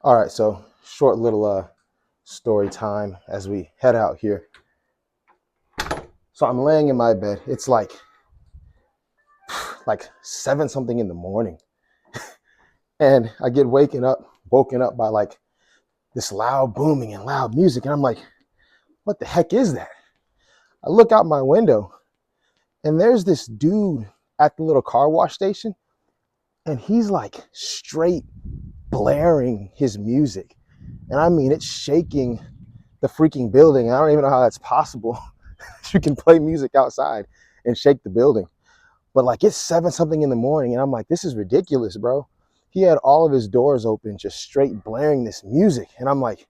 All right, so short little story time as we head out here. So I'm laying in my bed. It's like seven something in the morning, and I get woken up by like this loud booming and loud music, and I'm like, "What the heck is that?" I look out my window, and there's this dude at the little car wash station, and he's like straight blaring his music, and I mean it's shaking the freaking building. I don't even know how that's possible. You can play music outside and shake the building. But like it's seven something in the morning, and I'm like, this is ridiculous, bro. He had all of his doors open, just straight blaring this music. And I'm like,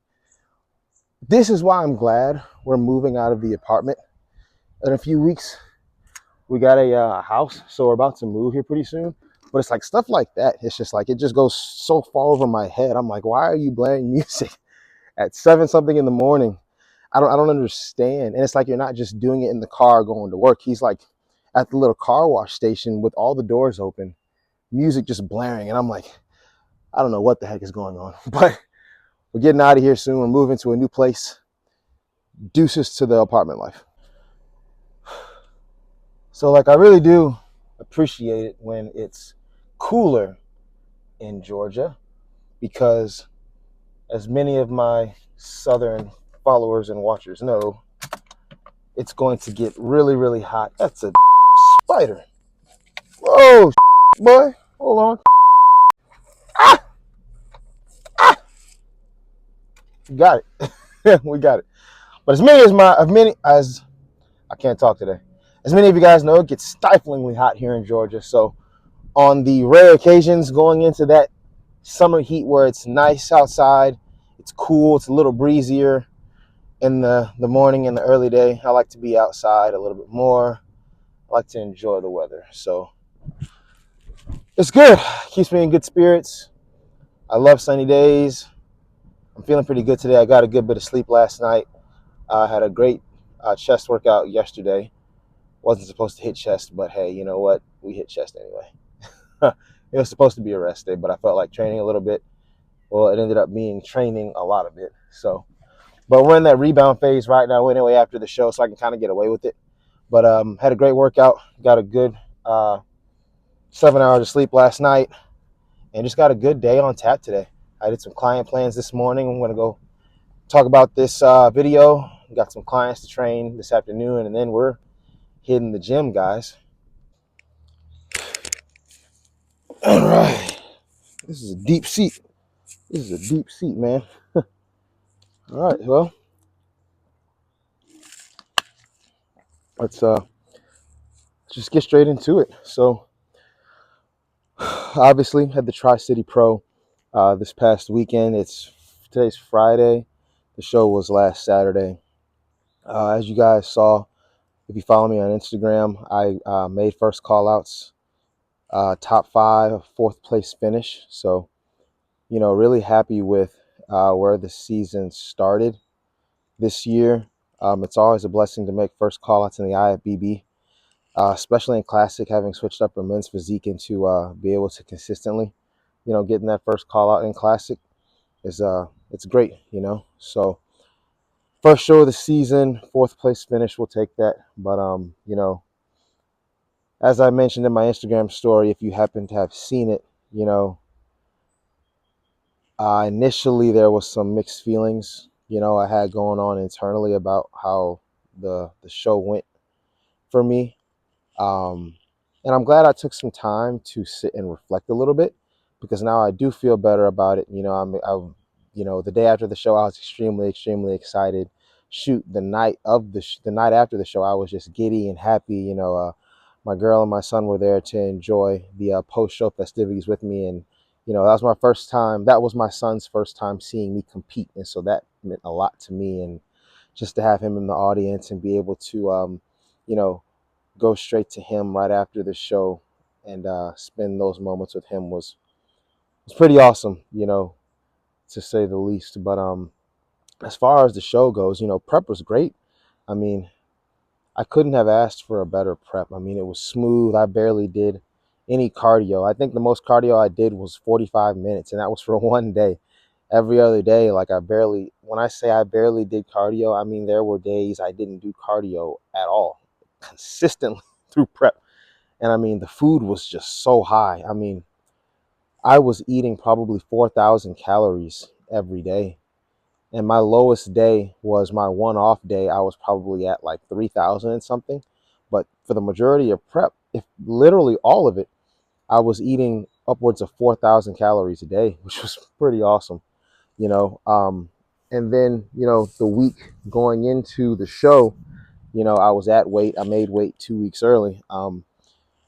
this is why I'm glad we're moving out of the apartment. In a few weeks, we got a house, so we're about to move here pretty soon. But it's like stuff like that. It's just like, it just goes so far over my head. I'm like, why are you blaring music at seven something in the morning? I don't understand. And it's like you're not just doing it in the car going to work. He's like at the little car wash station with all the doors open, music just blaring. And I'm like, I don't know what the heck is going on. But we're getting out of here soon. We're moving to a new place. Deuces to the apartment life. So like I really do appreciate it when it's cooler in Georgia, because as many of my southern followers and watchers know, it's going to get really, really hot. That's a spider. Whoa, boy. Hold on. Ah! Ah! We got it. We got it. But as I can't talk today. As many of you guys know, it gets stiflingly hot here in Georgia. So on the rare occasions going into that summer heat where it's nice outside, it's cool, it's a little breezier in the morning and the early day, I like to be outside a little bit more. I like to enjoy the weather. So it's good. Keeps me in good spirits. I love sunny days. I'm feeling pretty good today. I got a good bit of sleep last night. I had a great chest workout yesterday. Wasn't supposed to hit chest, but hey, you know what? We hit chest anyway. It was supposed to be a rest day, but I felt like training a little bit. Well, it ended up being training a lot of it. So, but we're in that rebound phase right now anyway after the show, so I can kind of get away with it. But had a great workout. Got a good 7 hours of sleep last night, and just got a good day on tap today. I did some client plans this morning. I'm going to go talk about this video. Got some clients to train this afternoon, and then we're hitting the gym, guys. All right. This is a deep seat. This is a deep seat, man. All right, well, let's just get straight into it. So, obviously, had the Tri-City Pro this past weekend. Today's Friday. The show was last Saturday. As you guys saw, if you follow me on Instagram, I made first call outs, top five, fourth place finish. So, really happy with where the season started this year. It's always a blessing to make first call outs in the IFBB, especially in Classic, having switched up from men's physique into be able to consistently, getting that first call out in Classic is it's great, So first show of the season, fourth place finish, we'll take that. But as I mentioned in my Instagram story, if you happen to have seen it, initially there was some mixed feelings, I had going on internally about how the show went for me. And I'm glad I took some time to sit and reflect a little bit, because now I do feel better about it. The day after the show, I was extremely, extremely excited. Shoot, the night after the show, I was just giddy and happy. My girl and my son were there to enjoy the post-show festivities with me, and that was my first time. That was my son's first time seeing me compete, and so that meant a lot to me. And just to have him in the audience and be able to, go straight to him right after the show and spend those moments with him was pretty awesome, to say the least. But as far as the show goes, prep was great. I mean, I couldn't have asked for a better prep. I mean, it was smooth. I barely did any cardio. I think the most cardio I did was 45 minutes, and that was for one day. every other day, like when I say I barely did cardio, I mean there were days I didn't do cardio at all, consistently through prep. And I mean, the food was just so high. I mean, I was eating probably 4,000 calories every day. And my lowest day was my one off day. I was probably at like 3,000 and something. But for the majority of prep, if literally all of it, I was eating upwards of 4,000 calories a day, which was pretty awesome, you know. And then, the week going into the show, I was at weight. I made weight 2 weeks early.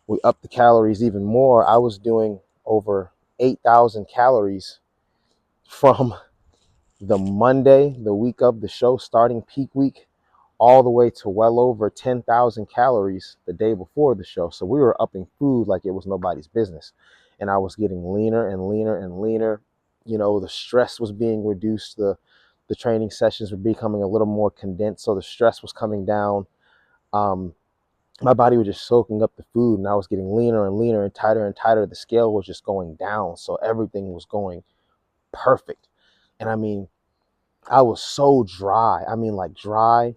We upped the calories even more. I was doing over 8,000 calories from the Monday, the week of the show, starting peak week, all the way to well over 10,000 calories the day before the show. So we were upping food like it was nobody's business. And I was getting leaner and leaner and leaner. The stress was being reduced. The training sessions were becoming a little more condensed. So the stress was coming down. My body was just soaking up the food, and I was getting leaner and leaner and tighter. The scale was just going down. So everything was going perfect. And I mean, I was so dry. I mean, like dry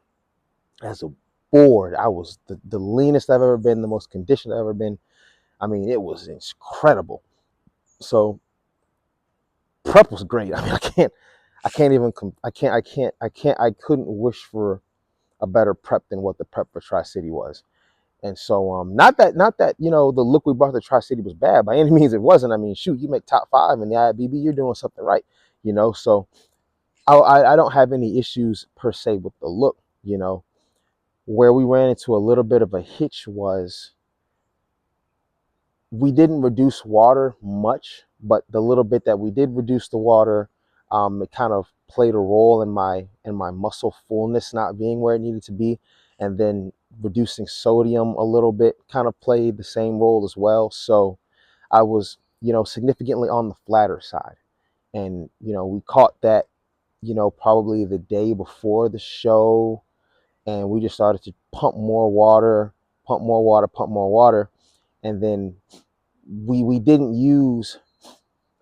as a board. I was the leanest I've ever been, the most conditioned I've ever been. I mean, it was incredible. So prep was great. I mean, I couldn't wish for a better prep than what the prep for Tri-City was. And so, not that the look we brought to Tri-City was bad by any means. It wasn't. I mean, shoot, you make top 5 in the IFBB, you're doing something right. So I don't have any issues per se with the look. Where we ran into a little bit of a hitch was we didn't reduce water much, but the little bit that we did reduce the water, it kind of played a role in my muscle fullness not being where it needed to be, and then reducing sodium a little bit kind of played the same role as well. So I was, significantly on the flatter side, and we caught that, probably the day before the show, and we just started to pump more water, pump more water, pump more water, and then we didn't use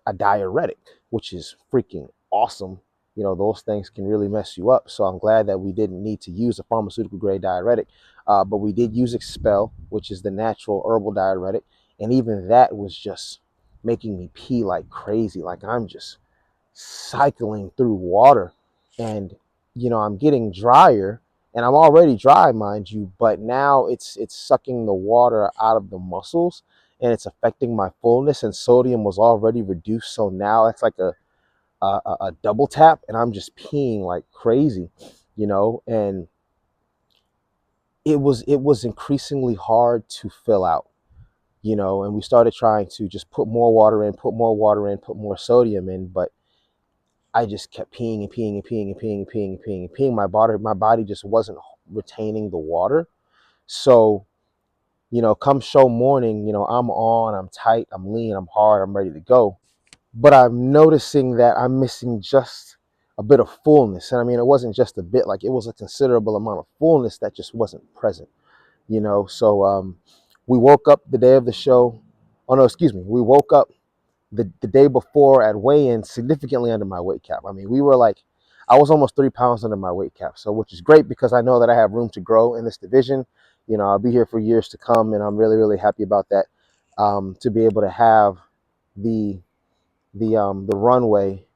a diuretic, which is freaking awesome. Those things can really mess you up. So I'm glad that we didn't need to use a pharmaceutical grade diuretic, but we did use Expel, which is the natural herbal diuretic, and even that was just making me pee like crazy. Like I'm just cycling through water, and I'm getting drier, and I'm already dry, mind you, but now it's sucking the water out of the muscles, and it's affecting my fullness, and sodium was already reduced, so now it's like a double tap, and I'm just peeing like crazy, and it was increasingly hard to fill out, and we started trying to just put more water in, put more water in, put more sodium in, but I just kept peeing and peeing and peeing and peeing and peeing and peeing and peeing. My body just wasn't retaining the water. So, come show morning, I'm on, I'm tight, I'm lean, I'm hard, I'm ready to go. But I'm noticing that I'm missing just a bit of fullness. And I mean, it wasn't just a bit, like it was a considerable amount of fullness that just wasn't present, So we woke up the day of the show. Oh, no, excuse me. We woke up the day before at weigh-in significantly under my weight cap. I mean, I was almost 3 pounds under my weight cap, so which is great because I know that I have room to grow in this division. I'll be here for years to come, and I'm really, really happy about that. To be able to have the runway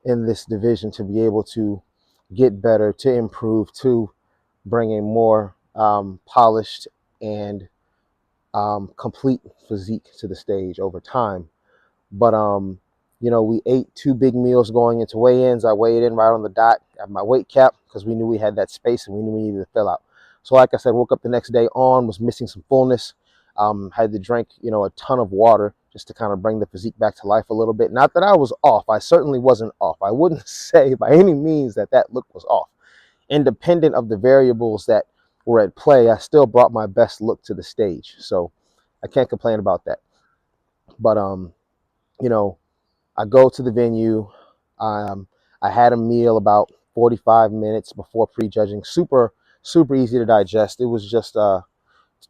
in this division to be able to get better, to improve, to bring a more polished and complete physique to the stage over time. But we ate 2 big meals going into weigh-ins. I weighed in right on the dot at my weight cap because we knew we had that space and we knew we needed to fill out. So like I said, woke up the next day was missing some fullness. Had to drink, a ton of water just to kind of bring the physique back to life a little bit. Not that I was off. I certainly wasn't off. I wouldn't say by any means that look was off. Independent of the variables that were at play, I still brought my best look to the stage. So I can't complain about that. But you know, I go to the venue. Um, I had a meal about 45 minutes before prejudging. Super, super easy to digest. It was just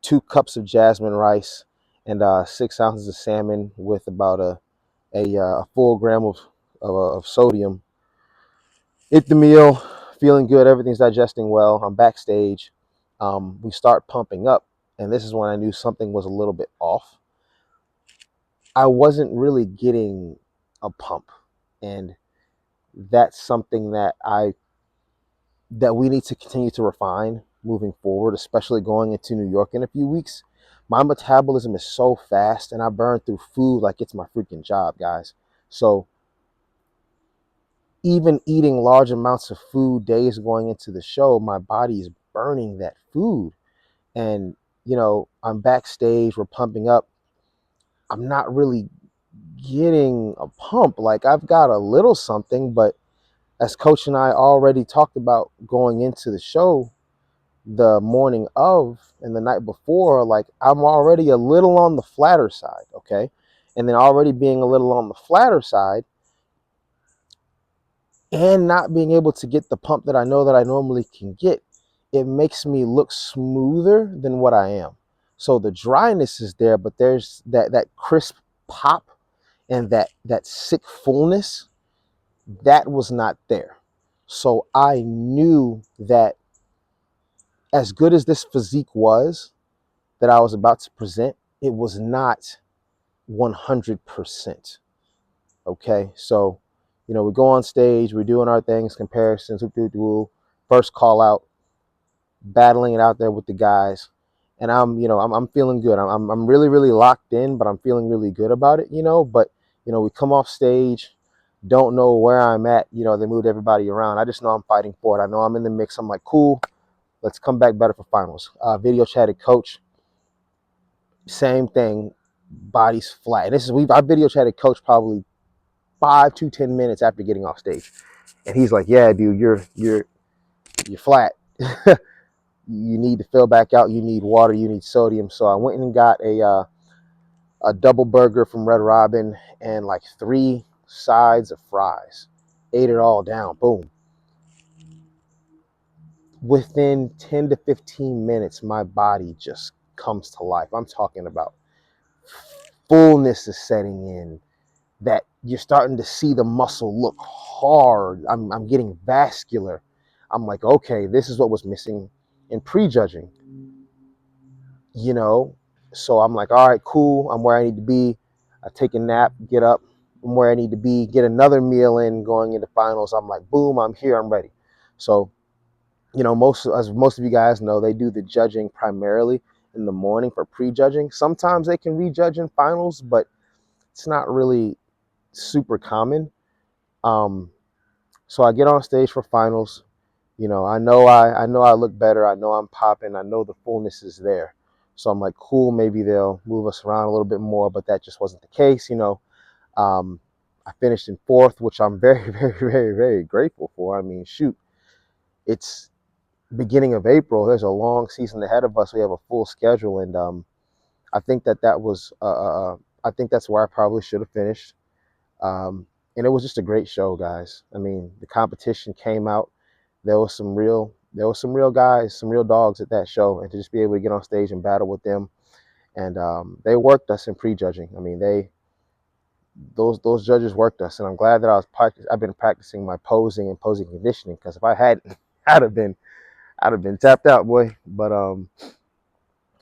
2 cups of jasmine rice and 6 ounces of salmon with about a full gram of sodium. Eat the meal, feeling good, everything's digesting well. I'm backstage. We start pumping up, and this is when I knew something was a little bit off. I wasn't really getting a pump, and that's something that we need to continue to refine moving forward, especially going into New York in a few weeks. My metabolism is so fast, and I burn through food like it's my freaking job, guys. So even eating large amounts of food days going into the show, my body is burning that food. And, I'm backstage, we're pumping up. I'm not really getting a pump. Like, I've got a little something, but as Coach and I already talked about going into the show the morning of and the night before, like, I'm already a little on the flatter side, okay? And then already being a little on the flatter side, and not being able to get the pump that I know that I normally can get, it makes me look smoother than what I am. So the dryness is there, but there's that crisp pop and that sick fullness that was not there. So I knew that as good as this physique was that I was about to present, it was not 100%. Okay, so we go on stage, we're doing our things, comparisons, first call out, battling it out there with the guys, and I'm feeling good. I'm really really locked in, but I'm feeling really good about it. But we come off stage, don't know where I'm at. They moved everybody around. I just know I'm fighting for it. I know I'm in the mix. I'm like, cool, let's come back better for finals. Video chatted coach, same thing, body's flat. I video chatted coach probably 5 to 10 minutes after getting off stage, and he's like, "Yeah, dude, you're flat. You need to fill back out. You need water. You need sodium." So I went and got a double burger from Red Robin and like 3 sides of fries. Ate it all down. Boom. Within 10 to 15 minutes, my body just comes to life. I'm talking about fullness is setting in, that you're starting to see the muscle look hard. I'm getting vascular. I'm like, okay, this is what was missing in prejudging, you know? So I'm like, all right, cool. I'm where I need to be. I take a nap, get up. I'm where I need to be, get another meal in going into finals. I'm like, boom, I'm here, I'm ready. So, as most of you guys know, they do the judging primarily in the morning for prejudging. Sometimes they can rejudge in finals, but it's not really super common. So I get on stage for finals. I know I look better. I know I'm popping. I know the fullness is there. So I'm like, cool, maybe they'll move us around a little bit more, but that just wasn't the case. I finished in fourth, which I'm very, very, very, very grateful for. I mean, shoot, it's beginning of April. There's a long season ahead of us. We have a full schedule, and I think that was, I think that's where I probably should have finished. And it was just a great show, guys. I mean, the competition came out. There was some real guys, some real dogs at that show, and to just be able to get on stage and battle with them, and they worked us in prejudging. I mean, those judges worked us, and I'm glad that I've been practicing my posing and posing conditioning, because if I hadn't, I'd have been tapped out, boy. But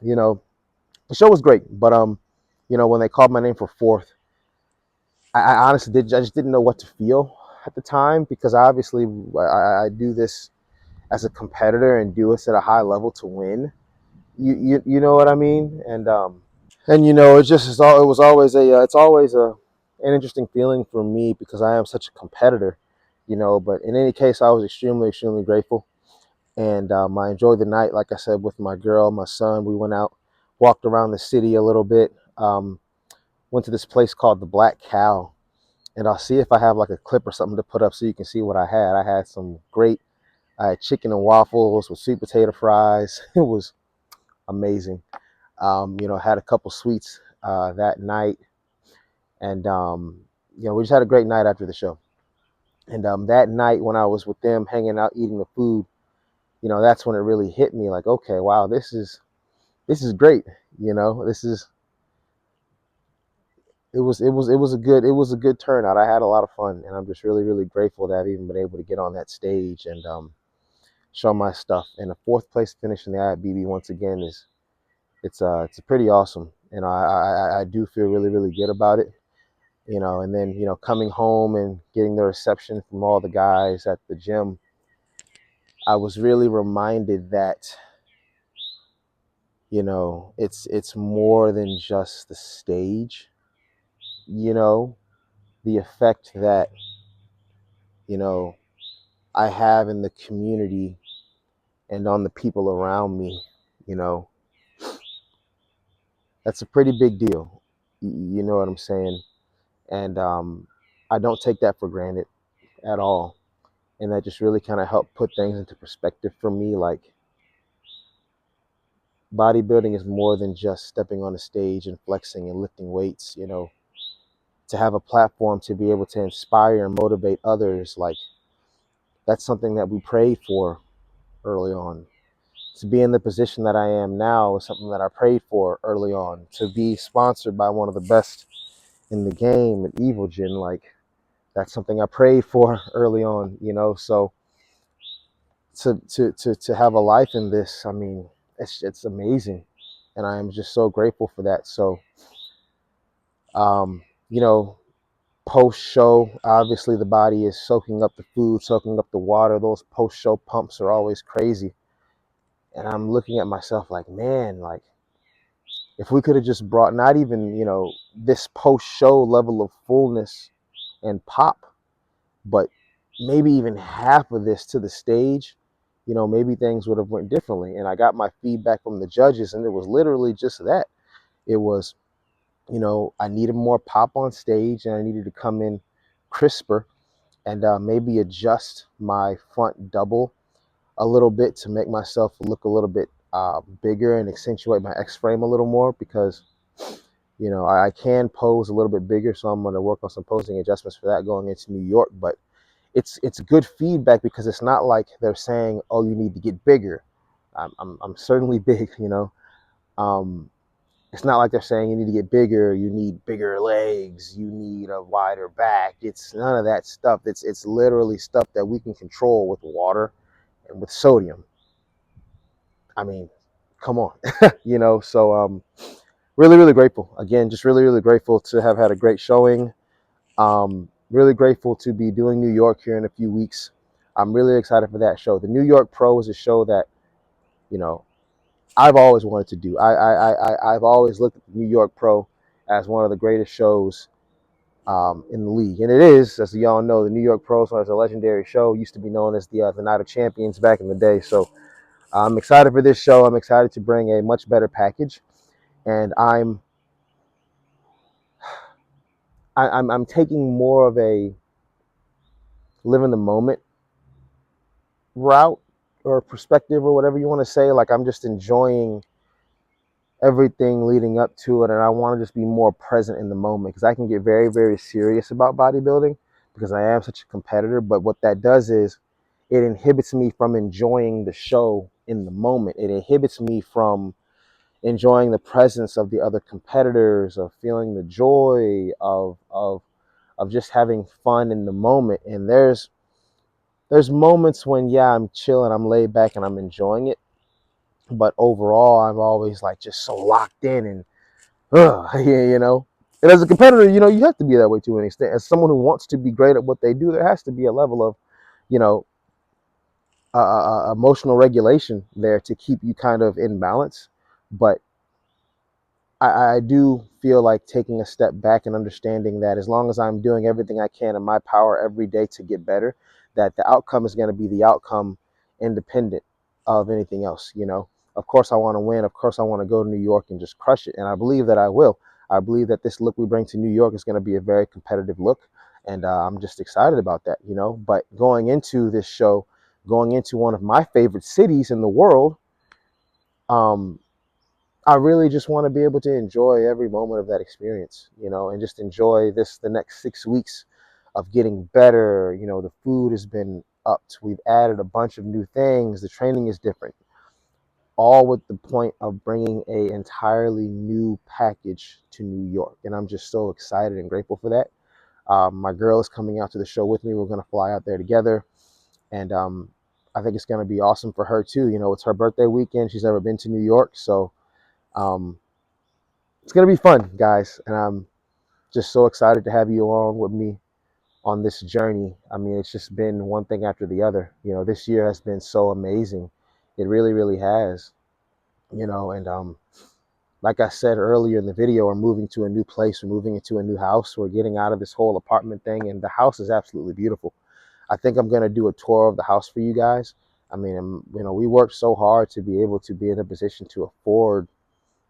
the show was great. But when they called my name for fourth, I honestly I just didn't know what to feel at the time, because obviously I do this as a competitor and do this at a high level to win. You know what I mean? And it was always it's always an interesting feeling for me, because I am such a competitor. But in any case, I was extremely extremely grateful, and I enjoyed the night. Like I said, with my girl, my son, we went out, walked around the city a little bit. Went to this place called the Black Cow, and I'll see if I have like a clip or something to put up so you can see what I had. I had some great chicken and waffles with sweet potato fries. It was amazing. Had a couple sweets that night, and we just had a great night after the show. And that night when I was with them, hanging out, eating the food, that's when it really hit me. Like, okay, wow, this is great. This is it was a good turnout. I had a lot of fun, and I'm just really really grateful to have even been able to get on that stage and show my stuff. And a fourth place finish in the IFBB once again is it's pretty awesome. You know, I do feel really really good about it. You know, and then coming home and getting the reception from all the guys at the gym, I was really reminded that it's more than just the stage. You know, the effect that you know I have in the community and on the people around me, you know, that's a pretty big deal. You know what I'm saying? And I don't take that for granted at all. And that just really kind of helped put things into perspective for me. Like, bodybuilding is more than just stepping on a stage and flexing and lifting weights, to have a platform to be able to inspire and motivate others. Like, that's something that we prayed for early on. To be in the position that I am now is something that I prayed for early on. To be sponsored by one of the best in the game at Evogen, like, that's something I prayed for early on, So to have a life in this, I mean, it's amazing, and I am just so grateful for that. So, um, you know, post show, obviously the body is soaking up the food, soaking up the water. Those post show pumps are always crazy, and I'm looking at myself like, man, like, if we could have just brought not even this post show level of fullness and pop, but maybe even half of this to the stage, maybe things would have went differently. And I got my feedback from the judges, and it was literally just that. It was, I needed more pop on stage, and I needed to come in crisper, and maybe adjust my front double a little bit to make myself look a little bit bigger and accentuate my X frame a little more, because I can pose a little bit bigger. So I'm going to work on some posing adjustments for that going into New York. But it's good feedback, because it's not like they're saying, oh, you need to get bigger. I'm certainly big. um, it's not like they're saying you need to get bigger, you need bigger legs, you need a wider back. It's none of that stuff. It's literally stuff that we can control with water and with sodium. I mean, come on. So really really grateful, again, just really really grateful to have had a great showing. Really grateful to be doing New York here in a few weeks. I'm really excited for that show. The New York Pro is a show that you know I've always wanted to do. I've always looked at the New York Pro as one of the greatest shows in the league, and it is, as y'all know, the New York Pro is a legendary show. It used to be known as the Night of Champions back in the day. So I'm excited for this show. I'm excited to bring a much better package, and I'm taking more of a live in the moment route or perspective, or whatever you want to say. Like, I'm just enjoying everything leading up to it, and I want to just be more present in the moment, because I can get very very serious about bodybuilding because I am such a competitor. But what that does is it inhibits me from enjoying the show in the moment. It inhibits me from enjoying the presence of the other competitors, of feeling the joy of just having fun in the moment. And there's moments when, yeah, I'm chilling, I'm laid back, and I'm enjoying it. But overall, I'm always like just so locked in, and yeah. And as a competitor, you have to be that way to an extent. As someone who wants to be great at what they do, there has to be a level of, you know, emotional regulation there to keep you kind of in balance. But I do feel like taking a step back and understanding that as long as I'm doing everything I can in my power every day to get better, that the outcome is going to be the outcome, independent of anything else. Of course I want to win. Of course I want to go to New York and just crush it. And I believe that I will. I believe that this look we bring to New York is going to be a very competitive look. And I'm just excited about that. But going into this show, going into one of my favorite cities in the world, um, I really just want to be able to enjoy every moment of that experience, and just enjoy the next 6 weeks of getting better. The food has been upped. We've added a bunch of new things. The training is different. all with the point of bringing a entirely new package to New York. And I'm just so excited and grateful for that. My girl is coming out to the show with me. We're going to fly out there together. And I think it's going to be awesome for her too. You know, it's her birthday weekend. She's never been to New York. So um, it's going to be fun, guys. And I'm just so excited to have you along with me on this journey. I mean, it's just been one thing after the other. You know, this year has been so amazing. It really, really has. You know, and like I said earlier in the video, we're moving to a new place. We're moving into a new house. We're getting out of this whole apartment thing, and the house is absolutely beautiful. I think I'm going to do a tour of the house for you guys. I mean, you know, we worked so hard to be able to be in a position to afford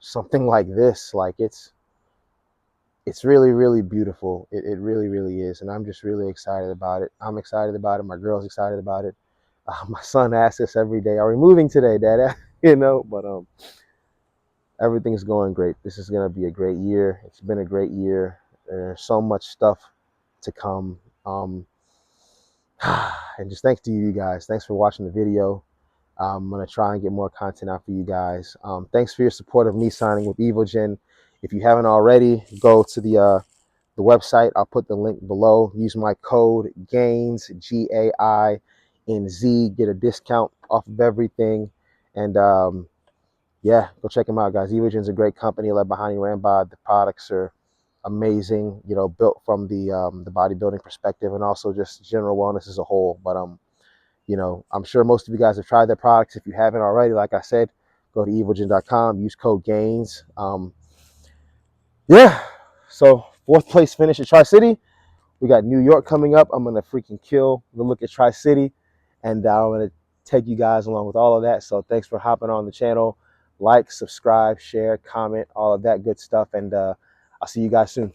something like this. Like it's really, really beautiful. It really, really is. And I'm just really excited about it. I'm excited about it. My girl's excited about it. My son asks us every day, "Are we moving today, Dad?" You know, but everything's going great. This is going to be a great year. It's been a great year. There's so much stuff to come. And just thanks to you guys. Thanks for watching the video. I'm going to try and get more content out for you guys. Thanks for your support of me signing with Evogen. If you haven't already, go to the website. I'll put the link below. Use my code Gainz, GAINZ. Get a discount off of everything. And yeah, go check them out, guys. Evogen's a great company led by Hani Rambod. The products are amazing, you know, built from the bodybuilding perspective and also just general wellness as a whole. But you know, I'm sure most of you guys have tried their products. If you haven't already, like I said, go to evogen.com, use code Gainz. Yeah, so 4th place finish at Tri-City. We got New York coming up. I'm gonna freaking kill the look at Tri-City, and I'm gonna take you guys along with all of that. So thanks for hopping on the channel. Like, subscribe, share, comment, all of that good stuff, and I'll see you guys soon.